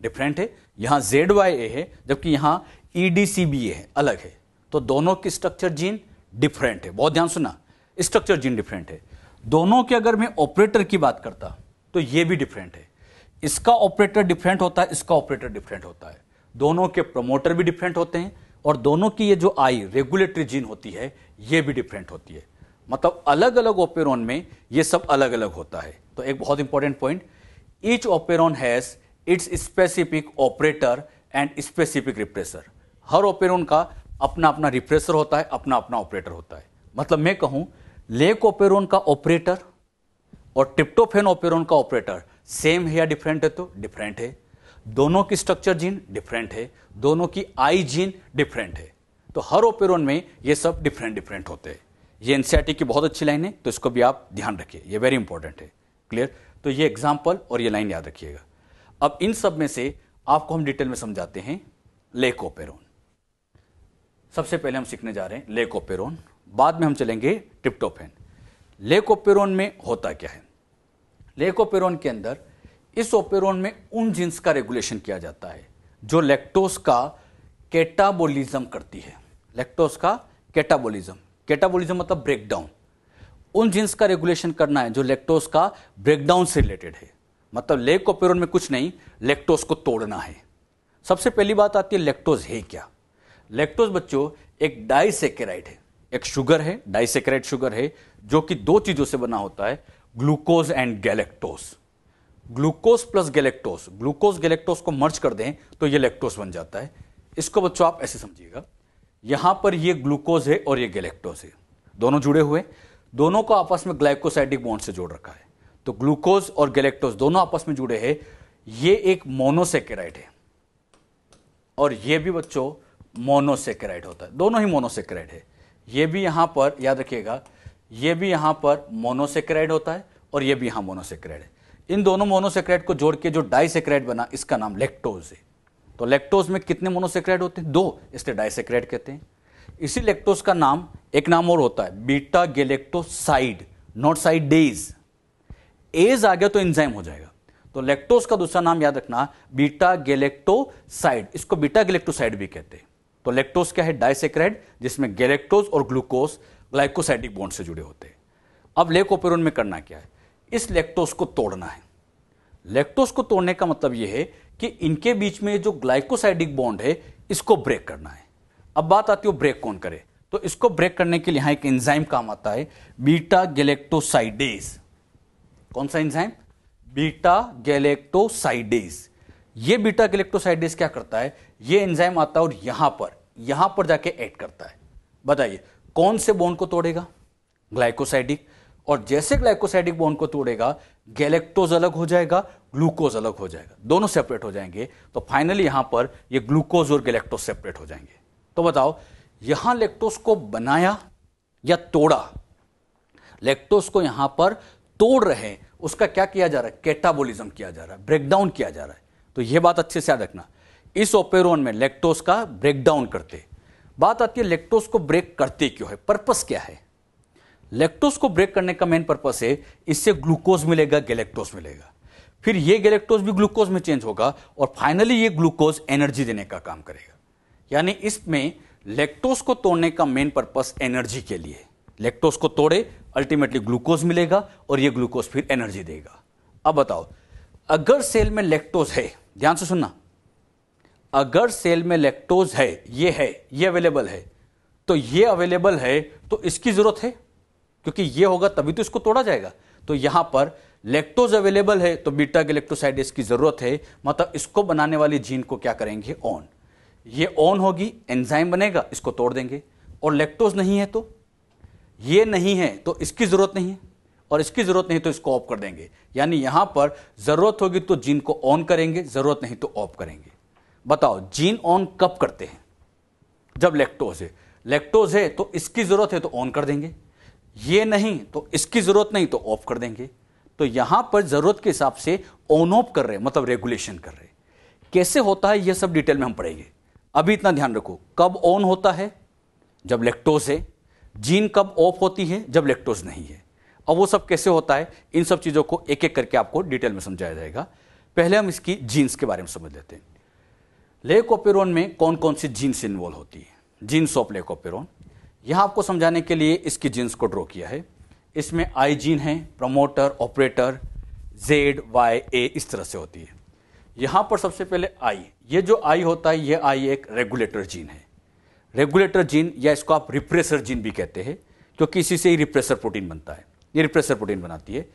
डिफरेंट है। यहां ZYA है, जबकि यहां EDCBA है, अलग है। तो दोनों की स्ट्रक्चर जीन डिफरेंट है। बहुत ध्यान सुना, स्ट्रक्चर जीन डिफरेंट है। दोनों के अगर मैं ऑपरेटर की बात करता तो ये भी डिफरेंट है। इसका ऑपरेटर डिफरेंट होता है, इसका ऑपरेटर डिफरेंट होता है। दोनों के प्रमोटर भी डिफरेंट होते हैं, और दोनों की ये जो आई रेगुलेटरी जीन होती है ये भी डिफरेंट होती है। मतलब अलग अलग ओपेरोन में ये सब अलग अलग होता है। तो एक बहुत important point, each operon has its specific operator and specific repressor. Her operon का अपना अपना रिप्रेसर होता है, अपना अपना ऑपरेटर होता है। मतलब मैं कहूं लेकोपेरोन का ऑपरेटर और ट्रिप्टोफैन ऑपेरोन का ऑपरेटर सेम है या डिफरेंट है? तो डिफरेंट है। दोनों की स्ट्रक्चर जीन डिफरेंट है, दोनों की आई जीन डिफरेंट है। तो हर ऑपेरोन में ये सब डिफरेंट डिफरेंट होते हैं। ये एनसीईआरटी की बहुत अच्छी लाइन है, तो इसको भी आप ध्यान रखिए, ये वेरी इंपॉर्टेंट है। क्लियर? तो ये एग्जाम्पल और ये लाइन याद रखिएगा। अब इन सब में से आपको हम डिटेल में समझाते हैं लेकोपेरोन। सबसे पहले हम सीखने जा रहे हैं लेकोपेरोन, बाद में हम चलेंगे ट्रिप्टोफैन। लेकोपेरोन में होता क्या है? लेकोपेरोन के अंदर इस ओपेरोन में उन जीन्स का रेगुलेशन किया जाता है जो लैक्टोज का कैटाबोलिज्म करती है। लैक्टोज का कैटाबोलिज्म, कैटाबोलिज्म मतलब ब्रेकडाउन। उन जीन्स का रेगुलेशन करना है जो लैक्टोज का ब्रेकडाउन से रिलेटेड है। मतलब लेकोपेरोन में कुछ नहीं, लैक्टोज को तोड़ना है। सबसे पहली बात आती है लैक्टोज है क्या? लैक्टोज बच्चों एक डाइसैकेराइड है, एक शुगर है, डाइसैकेराइड शुगर है जो कि दो चीजों से बना होता है, glucose and galactose. Glucose plus galactose, glucose galactose को मर्ज कर दें तो ये लैक्टोज बन जाता है। इसको बच्चों आप ऐसे समझिएगा, यहां पर ये ग्लूकोज है और ये गैलेक्टोज है, दोनों जुड़े हुए, दोनों को आपस में ग्लाइकोसाइडिक बॉन्ड से जोड़ रखा है। तो ग्लूकोज और गैलेक्टोज दोनों आपस में जुड़े हैं। ये एक मोनोसैकेराइड है और ये भी बच्चों मोनोसैकेराइड होता है, दोनों ही मोनोसैकेराइड है। ये भी यहां पर याद रखिएगा, ये भी यहां पर मोनोसैकेराइड होता है और ये भी यहां मोनोसैकेराइड है। इन दोनों मोनोसैकेराइड को जोड़ के जो डाइसैकेराइड बना, इसका नाम लैक्टोज है। तो लैक्टोज में कितने मोनोसैकेराइड होते हैं? दो, इसलिए डाइसैकेराइड कहते हैं। इसी लैक्टोज का नाम एक नाम और होता है बीटा गैलेक्टोसाइड, नॉट साइडेज। एज आ गया तो एंजाइम हो जाएगा। तो लैक्टोज का दूसरा नाम याद रखना बीटा गैलेक्टोसाइड, इसको बीटा गैलेक्टोसाइड भी कहते हैं। तो लैक्टोज क्या है? डाइसैकेराइड जिसमें गैलेक्टोज और ग्लूकोज ग्लाइकोसाइडिक बॉन्ड से जुड़े होते हैं। अब लेकोपेरोन में करना क्या है? इस लैक्टोज को तोड़ना है। लैक्टोज को तोड़ने का मतलब यह है कि इनके बीच में जो ग्लाइकोसाइडिक बॉन्ड है इसको ब्रेक करना है। अब बात आती है ब्रेक कौन करे? तो इसको ब्रेक करने के लिए यहां एक एंजाइम काम आता है, बीटा गैलेक्टोसाइडेज। कौन सा एंजाइम? Beta galactosidase. ये बीटा गैलेक्टोसाइडेज क्या करता है? ये एंजाइम आता है और यहां पर जाके एक्ट करता है। बताइए कौन से बॉन्ड को तोड़ेगा? ग्लाइकोसाइडिक। और जैसे ग्लाइकोसाइडिक बॉन्ड को तोड़ेगा, गैलेक्टोज अलग हो जाएगा, ग्लूकोज अलग हो जाएगा, दोनों सेपरेट हो जाएंगे। तो फाइनली यहां पर ये ग्लूकोज और गैलेक्टोज सेपरेट हो जाएंगे। तो बताओ यहां लैक्टोज को बनाया या तोड़ा? लैक्टोज को यहां पर तोड़ रहे हैं, उसका क्या किया जा रहा है? कैटाबोलिज्म किया जा रहा है, ब्रेकडाउन किया जा रहा है। तो यह बात अच्छे से याद रखना, इस ओपेरोन में लैक्टोज का ब्रेकडाउन करते। बात आती है लैक्टोज को ब्रेक करते क्यों है, पर्पस क्या है? लैक्टोज को ब्रेक करने का मेन पर्पस है इससे ग्लूकोज मिलेगा, गैलेक्टोज मिलेगा, फिर ये गैलेक्टोज भी ग्लूकोज में चेंज होगा और फाइनली ये ग्लूकोज एनर्जी देने का काम करेगा। यानी इसमें लैक्टोज को तोड़ने का मेन पर्पस एनर्जी के लिए। लैक्टोज को तोड़े, अल्टीमेटली ग्लूकोज मिलेगा और ये ग्लूकोज फिर एनर्जी देगा। अब बताओ अगर सेल में लैक्टोज है, ध्यान से सुनना, अगर सेल में लैक्टोज है, ये अवेलेबल है, तो ये अवेलेबल है तो इसकी जरूरत है, क्योंकि ये होगा तभी तो इसको तोड़ा जाएगा। तो यहां पर लैक्टोज अवेलेबल है तो बीटा गैलेक्टोसाइडेज की जरूरत है, मतलब इसको बनाने वाली जीन को क्या करेंगे? ऑन। ये ऑन होगी, एंजाइम बनेगा, इसको तोड़ देंगे। और लैक्टोज नहीं है तो, ये नहीं है तो इसकी जरूरत नहीं है, और इसकी जरूरत नहीं तो इसको ऑफ कर देंगे। यानी यहां पर जरूरत होगी तो जीन को ऑन करेंगे, जरूरत नहीं तो ऑफ करेंगे। बताओ जीन ऑन कब करते हैं? जब लैक्टोज है। लैक्टोज है तो इसकी जरूरत है तो ऑन कर देंगे, ये नहीं तो इसकी जरूरत नहीं तो ऑफ कर देंगे। तो यहां पर जरूरत के हिसाब से ऑन ऑफ कर रहे हैं, मतलब रेगुलेशन कर रहे हैं। कैसे होता है यह सब डिटेल में हम पढ़ेंगे। अभी इतना ध्यान रखो, कब ऑन होता है? जब लैक्टोज है। जीन कब ऑफ होती है? जब लैक्टोज नहीं है। अब वो सब कैसे होता है, इन सब चीजों को एक एक करके आपको डिटेल में समझाया जाएगा। पहले हम इसकी जीन्स के बारे में समझ लेते हैं। लेकोपेरोन में कौन कौन सी जीन्स इन्वॉल्व होती है? Genes of lac operon. यहां आपको समझाने के लिए इसकी जीन्स को ड्रॉ किया है। इसमें आई जीन है, प्रमोटर, ऑपरेटर, जेड, वाई, ए, इस तरह से होती है। यहां पर सबसे पहले आई, ये जो आई होता है, ये आई एक रेगुलेटर जीन है। रेगुलेटर जीन या इसको आप रिप्रेसर जीन भी कहते हैं, क्योंकि इसी से ही रिप्रेसर प्रोटीन बनता है। ये रिप्रेसर प्रोटीन बनाती है।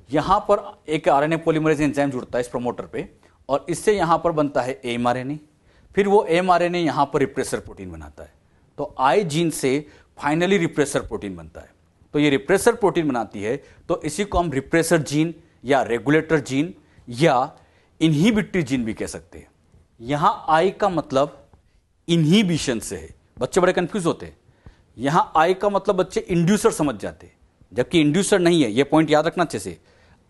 यहां पर एक आरएनए पॉलीमरेज एंजाइम जुड़ता है इस प्रमोटर पे, और इससे यहां पर बनता है एमआरएनए। फिर वो एमआरएनए यहां पर रिप्रेसर प्रोटीन बनाता है। तो आई जीन से फाइनली रिप्रेसर प्रोटीन बनता है। तो ये रिप्रेसर प्रोटीन बनाती है, तो इसी को हम रिप्रेसर जीन या रेगुलेटर जीन या इनहिबिटरी जीन भी कह सकते हैं। यहां आई का मतलब इनहिबिशन से है। बच्चे बड़े कंफ्यूज होते हैं। यहां आई का मतलब बच्चे इंड्यूसर समझ जाते हैं, जबकि इंड्यूसर नहीं है। यह पॉइंट याद रखना अच्छे से।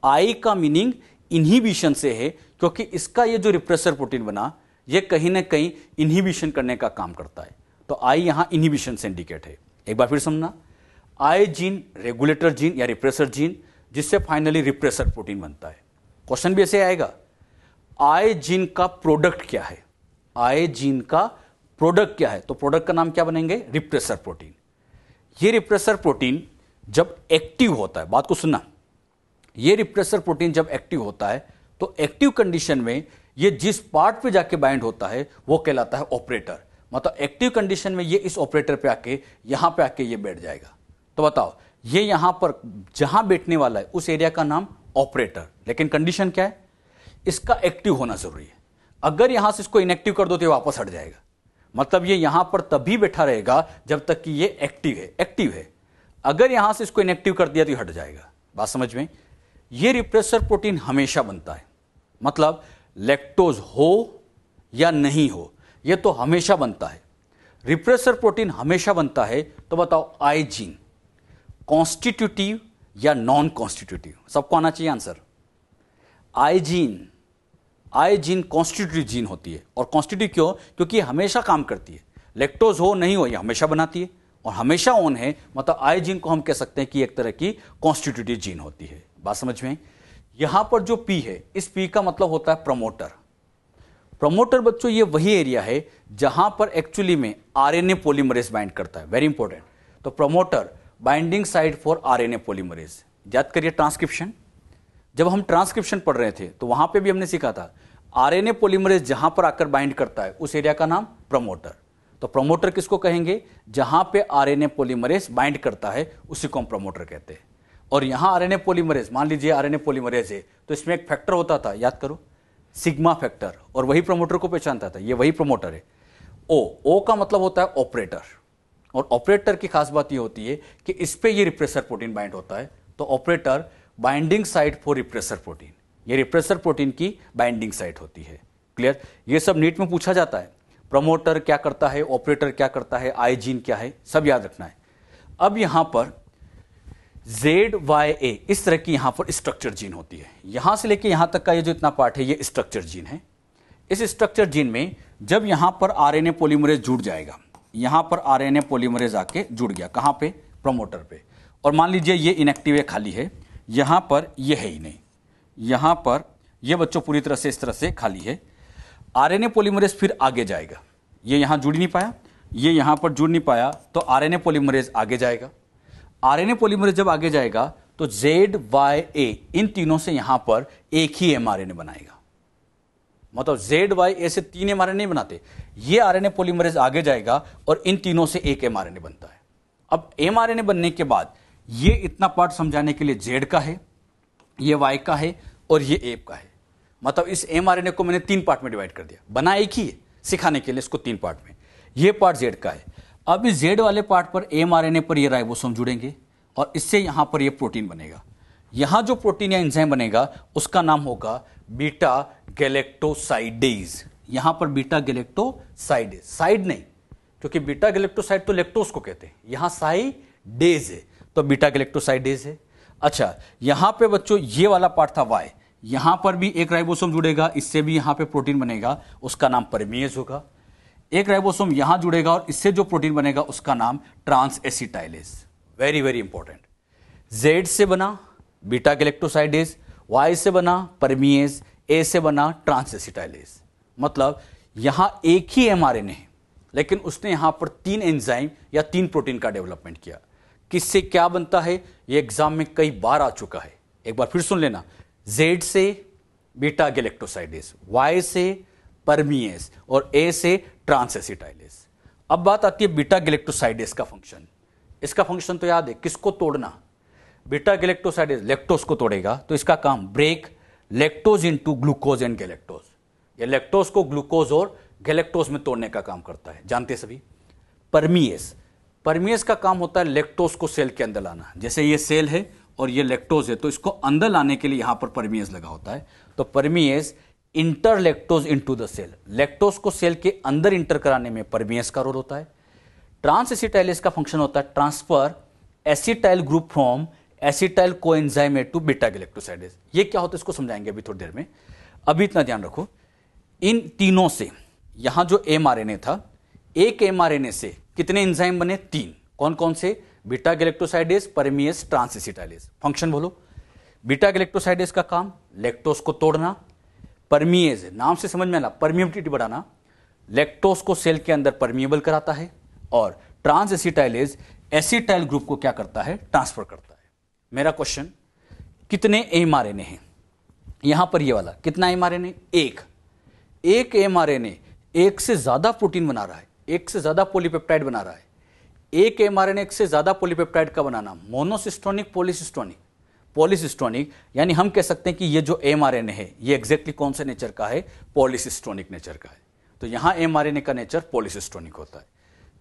आई का मीनिंग इनहिबिशन से है, क्योंकि इसका ये जो रिप्रेसर प्रोटीन बना, ये कहीं ना कहीं इनहिबिशन करने का काम करता है। तो आई यहां इनहिबिशन से इंडिकेट है। एक बार फिर समझना, आई जीन रेगुलेटर जीन या रिप्रेसर जीन, जिससे फाइनली रिप्रेसर प्रोटीन बनता है। क्वेश्चन भी ऐसे आएगा, आई जीन का प्रोडक्ट क्या है? आई जीन का प्रोडक्ट क्या है? तो प्रोडक्ट का नाम क्या बनेंगे? Repressor protein. ये रिप्रेसर प्रोटीन जब एक्टिव होता है, बात को सुनना, ये रिप्रेसर प्रोटीन जब एक्टिव होता है तो एक्टिव कंडीशन में ये जिस पार्ट पे जाके बाइंड होता है वो कहलाता है ऑपरेटर। मतलब एक्टिव कंडीशन में ये इस ऑपरेटर पे आके यहां पे आके ये बैठ जाएगा। तो बताओ, ये यहां पर जहां बैठने वाला है उस एरिया का नाम ऑपरेटर। लेकिन कंडीशन क्या है? इसका एक्टिव होना जरूरी है। अगर यहां से इसको इनएक्टिव कर दो तो ये वापस हट जाएगा। मतलब ये यहां पर तभी बैठा रहेगा जब तक कि ये एक्टिव है। अगर यहां से इसको इनएक्टिव कर दिया तो ये हट जाएगा। बात समझ में? ये रिप्रेसर प्रोटीन हमेशा बनता है। मतलब लैक्टोज हो या नहीं हो, ये तो हमेशा बनता है। रिप्रेसर प्रोटीन हमेशा बनता है। तो बताओ, आई जीन कॉन्स्टिट्यूटिव या नॉन कॉन्स्टिट्यूटिव? सबको आना चाहिए आंसर। आई जीन कॉन्स्टिट्यूटिव जीन होती है। और कॉन्स्टिट्यूटिव क्यों? क्योंकि ये हमेशा काम करती है। लैक्टोज हो नहीं हो, ये हमेशा बनाती है और हमेशा ऑन है। मतलब आई जीन को हम कह सकते हैं कि एक तरह की कॉन्स्टिट्यूटिव जीन होती है। बात समझ में? यहां पर जो पी है, इस पी का मतलब होता है प्रमोटर। प्रमोटर बच्चों ये वही एरिया है जहां पर एक्चुअली में आरएनए पॉलीमरेज बाइंड करता है। Very important. तो promoter binding site for RNA polymerase. याद करिए ट्रांसक्रिप्शन, जब हम ट्रांसक्रिप्शन पढ़ रहे थे तो वहां पे भी हमने सीखा था आरएनए पॉलीमरेज जहां पर आकर बाइंड करता है उस एरिया का नाम प्रमोटर। तो प्रमोटर किसको कहेंगे? जहां पे आरएनए पॉलीमरेज बाइंड करता है उसी को हम प्रमोटर कहते हैं। और यहां आरएनए पॉलीमरेज, मान लीजिए आरएनए पॉलीमरेज है तो इसमें एक फैक्टर होता था, याद करो, सिग्मा फैक्टर, और वही प्रमोटर को पहचानता था। ये वही प्रमोटर है। ओ का मतलब होता है ऑपरेटर। और ऑपरेटर की खास बात ये होती है कि इस पे ये रिप्रेसर प्रोटीन बाइंड होता है। तो operator binding site for repressor protein, ये रिप्रेसर प्रोटीन की बाइंडिंग साइट होती है। क्लियर? ये सब नीट में पूछा जाता है। प्रमोटर क्या करता है, ऑपरेटर क्या करता है, आई जीन क्या है, सब याद रखना है। अब यहां पर ZYA इस तरह की यहां पर स्ट्रक्चर जीन होती है। यहां से लेके यहां तक का ये जो इतना पार्ट है ये स्ट्रक्चर जीन है। इस स्ट्रक्चर जीन में जब यहां पर आरएनए पॉलीमरेज जुड़ जाएगा, यहां पर आरएनए पॉलीमरेज आके जुड़ गया, कहां पे? प्रमोटर पे। और मान लीजिए ये इनएक्टिव है, खाली है, यहां पर ये है ही नहीं, यहां पर ये बच्चों पूरी तरह से इस तरह से खाली है। आरएनए पॉलीमरेज फिर आगे जाएगा, ये यहां जुड़ नहीं पाया, ये यहां पर जुड़ नहीं पाया, तो आरएनए पॉलीमरेज आगे जाएगा। आरएनए पॉलीमरेज जब आगे जाएगा तो ZYA इन तीनों से यहां पर एक ही एमआरएनए बनाएगा। मतलब ZYA से 3 एमआरएनए नहीं बनाते, ये आरएनए पॉलीमरेज आगे जाएगा और इन तीनों से एक एमआरएनए बनता है। अब एमआरएनए बनने के बाद ये इतना पार्ट समझाने के लिए Z का है, ये Y का है और ये A का है। मतलब इस एमआरएनए को मैंने 3 पार्ट में डिवाइड कर दिया, बना एक ही है, सिखाने के लिए इसको 3 पार्ट में। ये पार्ट Z का है। अब इस Z वाले पार्ट पर एमआरएनए पर ये राइबोसोम जुड़ेंगे और इससे यहां पर ये प्रोटीन बनेगा। यहां जो प्रोटीन या एंजाइम बनेगा उसका नाम होगा बीटा गैलेक्टोसाइडेज। यहां पर बीटा गैलेक्टोसाइडेज, साइड नहीं, क्योंकि बीटा गैलेक्टोसाइड तो लैक्टोज को कहते हैं, यहां साइडेज है तो बीटा गैलेक्टोसाइडेज है। अच्छा, यहां पे बच्चों ये वाला पार्ट था Y, यहां पर भी एक राइबोसोम जुड़ेगा, इससे भी यहां पे प्रोटीन बनेगा, उसका नाम परमीएज होगा। एक राइबोसोम यहां जुड़ेगा और इससे जो प्रोटीन बनेगा उसका नाम transacetylase. Very very important. Z से बना बीटा गैलेक्टोसाइडेज, Y से बना परमीएज, A से बना ट्रांस एसिटाइलेज। मतलब यहां एक ही एमआरएनए है लेकिन उसने यहां पर 3 एंजाइम या 3 प्रोटीन का डेवलपमेंट किया। किससे क्या बनता है ये एग्जाम में कई बार आ चुका है, एक बार फिर सुन लेना। Z से बीटा गैलेक्टोसाइडेज, Y से परमीएज और A से ट्रांस एसिटाइलेज। अब बात आती है बीटा गैलेक्टोसाइडेज का फंक्शन। इसका फंक्शन तो याद है, किसको तोड़ना? बीटा गैलेक्टोसाइडेज लैक्टोज को तोड़ेगा, तो इसका काम break lactose into glucose and galactose. ये लैक्टोज को ग्लूकोज और गैलेक्टोज में तोड़ने का काम करता है, जानते सभी। परमीएस। परमीएस का काम होता है लैक्टोज को सेल के अंदर लाना। जैसे ये सेल है और ये लैक्टोज है, तो इसको अंदर लाने के लिए यहां पर परमीएस लगा होता है। तो permease enter lactose into the cell, lactose को सेल के अंदर इंटर कराने में परमीएस का रोल होता है। ट्रांस एसिटाइलेज का फंक्शन होता है transfer acetyl group from acetyl coenzyme to beta galactosidase. ये क्या होता है इसको समझाएंगे अभी थोड़ी देर में। अभी इतना ध्यान रखो, इन तीनों से यहां जो एमआरएनए था, एक एमआरएनए से कितने एंजाइम बने? 3। कौन कौन से? Beta galactosidase, permease, transacetylase. Function बोलो। बीटा गैलेक्टोसाइडेज का काम लैक्टोज को तोड़ना, परमीएज नाम से समझ में आना, परमिएबिलिटी बढ़ाना, लैक्टोज को सेल के अंदर परमिएबल कराता है, और ट्रांस एसिटाइलेज एसिटाइल ग्रुप को क्या करता है? ट्रांसफर करता है। मेरा क्वेश्चन, कितने एमआरएनए हैं? यहां पर ये वाला कितना एमआरएनए? एक एमआरएनए एक से ज्यादा प्रोटीन बना रहा है, एक से ज्यादा पॉलीपेप्टाइड बना रहा है। एक एमआरएनए एक से ज्यादा पॉलीपेप्टाइड का बनाना, मोनोसिस्टोनिक, पॉलीसिस्टोनिक। पॉलीसिस्टोनिक यानी हम कह सकते हैं कि ये जो एमआरएनए है ये एग्जैक्टली कौन से नेचर का है? पॉलीसिस्टोनिक नेचर का है। तो यहां एमआरएनए का नेचर पॉलीसिस्टोनिक होता है।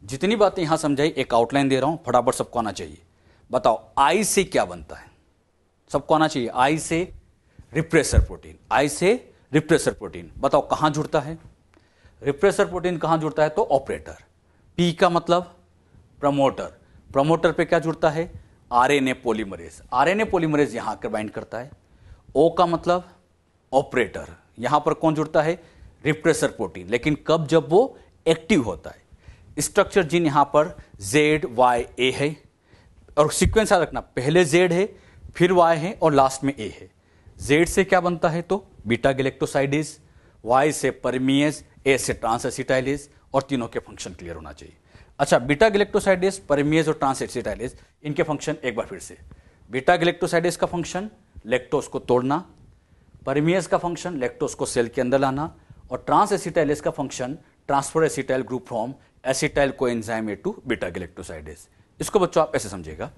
जितनी बातें यहां समझाई, एक आउटलाइन दे रहा हूं, फटाफट सबको आना चाहिए। बताओ आई से क्या बनता है? सबको आना चाहिए। आई से रिप्रेसर प्रोटीन, आई से रिप्रेसर प्रोटीन। बताओ कहां जुड़ता है? रिप्रेसर प्रोटीन कहां जुड़ता है? तो ऑपरेटर। पी का मतलब प्रमोटर, प्रमोटर पे क्या जुड़ता है? आरएनए पॉलीमरेज, आरएनए पॉलीमरेज यहां आकर बाइंड करता है। ओ का मतलब ऑपरेटर, यहां पर कौन जुड़ता है? Repressor protein. लेकिन कब? जब वो एक्टिव होता है। स्ट्रक्चर जीन यहां पर ZYA है, और सीक्वेंस याद रखना, पहले Z है, फिर Y है, और लास्ट में A है। Z से क्या बनता है? तो बीटा गैलेक्टोसाइडेज, Y से परमीएज, A से ट्रांस एसिटाइलेज, और तीनों के फंक्शन क्लियर होना चाहिए। अच्छा, बीटा गैलेक्टोसाइडेज, परमीएज और ट्रांस एसिटाइलेज, इनके फंक्शन एक बार फिर से। बीटा गैलेक्टोसाइडेज का फंक्शन लैक्टोज को तोड़ना, परमीएज का फंक्शन लैक्टोज को सेल के अंदर लाना, और ट्रांस एसिटाइलेज का function transfer acetyl group from acetyl coenzyme to beta galactosidase. इसको बच्चों आप ऐसे समझिएगा।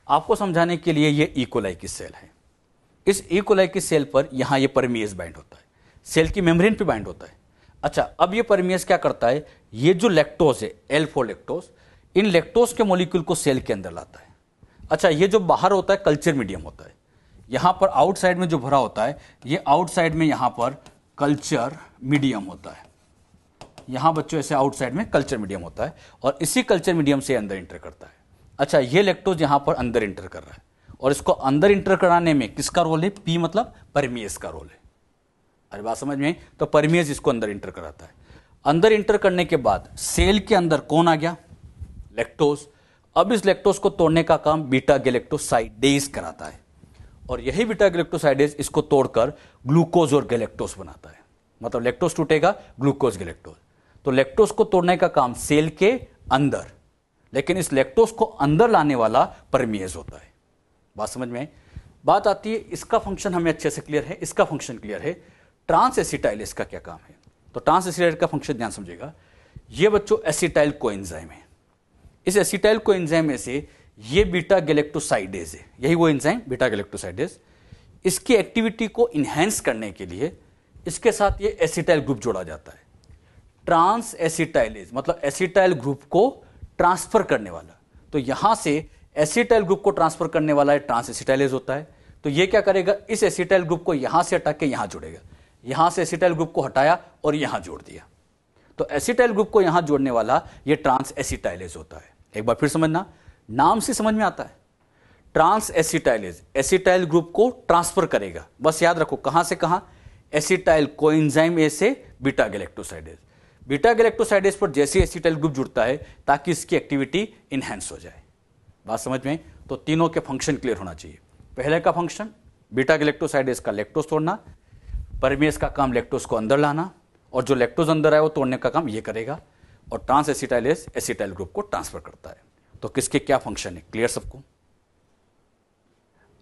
आपको समझाने के लिए ये इकोलाई की सेल है। इस इकोलाई की सेल पर यहां ये परमीएज बाइंड होता है, सेल की मेम्ब्रेन पे बाइंड होता है। अच्छा, अब ये परमीएज क्या करता है? ये जो लैक्टोज है, L4 लैक्टोज, इन लैक्टोज के मॉलिक्यूल को सेल के अंदर लाता है। अच्छा, ये जो बाहर होता है कल्चर मीडियम होता है। यहां पर आउटसाइड में जो भरा होता है, ये आउटसाइड में यहां पर कल्चर मीडियम होता है। यहां बच्चों ऐसे आउटसाइड में कल्चर मीडियम होता है, और इसी कल्चर मीडियम से अंदर इंटर करता है। अच्छा, ये लैक्टोज यहां पर अंदर इंटर कर रहा है, और इसको अंदर इंटर कराने में किसका रोल है? पी मतलब परमीएज का रोल है। अरे बात समझ में? तो परमीएज इसको अंदर इंटर कराता है। अंदर इंटर करने के बाद सेल के अंदर कौन आ गया? लैक्टोज। अब इस लैक्टोज को तोड़ने का काम बीटा गैलेक्टोसाइडेज कराता है, और यही बीटा गैलेक्टोसाइडेज इसको तोड़कर ग्लूकोज और गैलेक्टोज बनाता है। मतलब लैक्टोज टूटेगा, ग्लूकोज, गैलेक्टोज। तो लैक्टोज को तोड़ने का काम सेल के अंदर, लेकिन इस लैक्टोज को अंदर लाने वाला परमीएज होता है। बात समझ में? बात आती है, इसका फंक्शन हमें अच्छे से क्लियर है, इसका फंक्शन क्लियर है। ट्रांस एसिटाइलेज का क्या काम है? तो ट्रांस एसिटाइलेज का फंक्शन ध्यान समझिएगा। ये बच्चों एसिटाइल कोएंजाइम है। इस एसिटाइल कोएंजाइम में से ये बीटा गैलेक्टोसाइडेज है, यही वो एंजाइम बीटा गैलेक्टोसाइडेज। इसकी एक्टिविटी को इनहेंस करने के लिए इसके साथ ये एसिटाइल ग्रुप जोड़ा जाता है। ट्रांस एसिटाइलेज मतलब एसिटाइल ग्रुप को ट्रांसफर करने वाला। तो यहां से एसिटाइल ग्रुप को ट्रांसफर करने वाला है ट्रांस एसिटाइलेज होता है। तो ये क्या करेगा? इस एसिटाइल ग्रुप को यहां से हटा के यहां जोड़ेगा। यहां से एसिटाइल ग्रुप को हटाया और यहां जोड़ दिया। तो एसिटाइल ग्रुप को यहां जोड़ने वाला ये ट्रांस एसिटाइलेज होता है। एक बार फिर समझना, नाम से समझ में आता है। ट्रांस एसिटाइलेज एसिटाइल ग्रुप को ट्रांसफर करेगा। बस याद रखो कहां से कहां? एसिटाइल कोएंजाइम ए से बीटा गैलेक्टोसाइडेज। बीटा गैलेक्टोसाइडेज पर जैसे एसिटाइल ग्रुप जुड़ता है ताकि इसकी एक्टिविटी इनहेंस हो जाए। बात समझ में? तो तीनों के फंक्शन क्लियर होना चाहिए। पहले का फंक्शन बीटा गैलेक्टोसाइडेज का लैक्टोज तोड़ना, परमीएज का काम लैक्टोज को अंदर लाना, और जो लैक्टोज अंदर आए वो तोड़ने का काम ये करेगा, और ट्रांस एसिटाइलेज एसिटाइल ग्रुप को ट्रांसफर करता है। तो किसके क्या फंक्शन है? क्लियर सबको?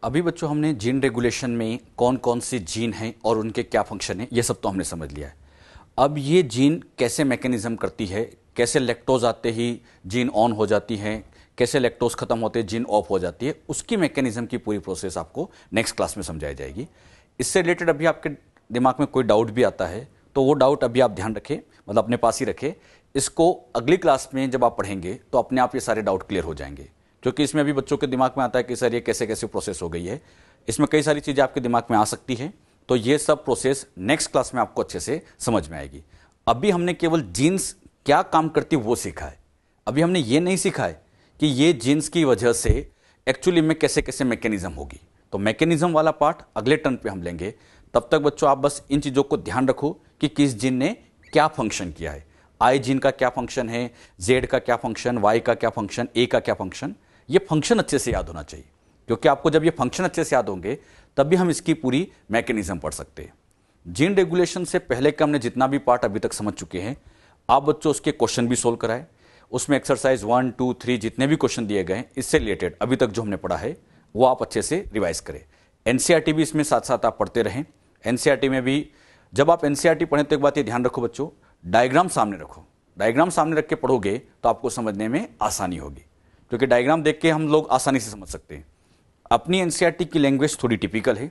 अभी बच्चों हमने जीन रेगुलेशन में कौन कौन से जीन हैं और उनके क्या फंक्शन है ये सब तो हमने समझ लिया है। अब ये जीन कैसे मैकेनिज्म करती है, कैसे लैक्टोज आते ही जीन ऑन हो जाती है, कैसे लैक्टोज खत्म होते जीन ऑफ हो जाती है, उसकी मैकेनिज्म की पूरी प्रोसेस आपको नेक्स्ट क्लास में समझाई जाएगी। इससे रिलेटेड अभी आपके दिमाग में कोई डाउट भी आता है तो वो डाउट अभी आप ध्यान रखें, मतलब अपने पास ही रखें। इसको अगली क्लास में जब आप पढ़ेंगे तो अपने आप ये सारे डाउट क्लियर हो जाएंगे, क्योंकि इसमें अभी बच्चों के दिमाग में आता है कि सर ये कैसे कैसे प्रोसेस हो गई है। इसमें कई सारी चीज़ें आपके दिमाग में आ सकती है, तो ये सब प्रोसेस नेक्स्ट क्लास में आपको अच्छे से समझ में आएगी। अभी हमने केवल जीन्स क्या काम करती है वो सीखा है, अभी हमने ये नहीं सीखा है कि ये जीन्स की वजह से एक्चुअली में कैसे कैसे मैकेनिज्म होगी। तो मैकेनिज्म वाला पार्ट अगले टर्न पे हम लेंगे। तब तक बच्चों आप बस इन चीज़ों को ध्यान रखो कि किस जीन ने क्या फंक्शन किया है। आई जीन का क्या फंक्शन है, जेड का क्या फंक्शन, वाई का क्या फंक्शन, ए का क्या फंक्शन, ये फंक्शन अच्छे से याद होना चाहिए, क्योंकि आपको जब ये फंक्शन अच्छे से याद होंगे तब भी हम इसकी पूरी मैकेनिज्म पढ़ सकते हैं। जीन रेगुलेशन से पहले का हमने जितना भी पार्ट अभी तक समझ चुके हैं, आप बच्चों उसके क्वेश्चन भी सोल्व कराए, उसमें एक्सरसाइज 1, 2, 3 जितने भी क्वेश्चन दिए गए इससे रिलेटेड अभी तक जो हमने पढ़ा है वो आप अच्छे से रिवाइज करें। एनसीईआरटी भी इसमें साथ साथ आप पढ़ते रहें। एनसीईआरटी में भी जब आप एनसीईआरटी पढ़ें तो एक बात ये ध्यान रखो बच्चों, डायग्राम सामने रखो। डायग्राम सामने रख के पढ़ोगे तो आपको समझने में आसानी होगी, क्योंकि डायग्राम देख के हम लोग आसानी से समझ सकते हैं। अपनी एनसीईआरटी की लैंग्वेज थोड़ी टिपिकल है,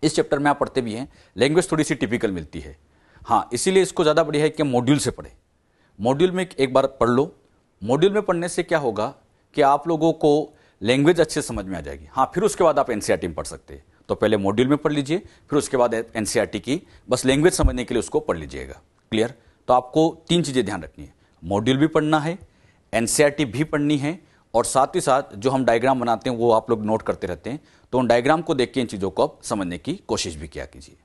इस चैप्टर में आप पढ़ते भी हैं, लैंग्वेज थोड़ी सी टिपिकल मिलती है। हाँ, इसीलिए इसको ज़्यादा बढ़िया है कि मॉड्यूल से पढ़ें। मॉड्यूल में एक बार पढ़ लो। मॉड्यूल में पढ़ने से क्या होगा कि आप लोगों को लैंग्वेज अच्छे समझ में आ जाएगी। हाँ, फिर उसके बाद आप एनसीईआरटी में पढ़ सकते हैं। तो पहले मॉड्यूल में पढ़ लीजिए, फिर उसके बाद एनसीईआरटी की बस लैंग्वेज समझने के लिए उसको पढ़ लीजिएगा। क्लियर? तो आपको 3 चीज़ें ध्यान रखनी है, मॉड्यूल भी पढ़ना है, एनसीईआरटी भी पढ़नी है, और साथ ही साथ जो हम डायग्राम बनाते हैं वो आप लोग नोट करते रहते हैं, तो उन डायग्राम को देख के इन चीज़ों को आप समझने की कोशिश भी किया कीजिए।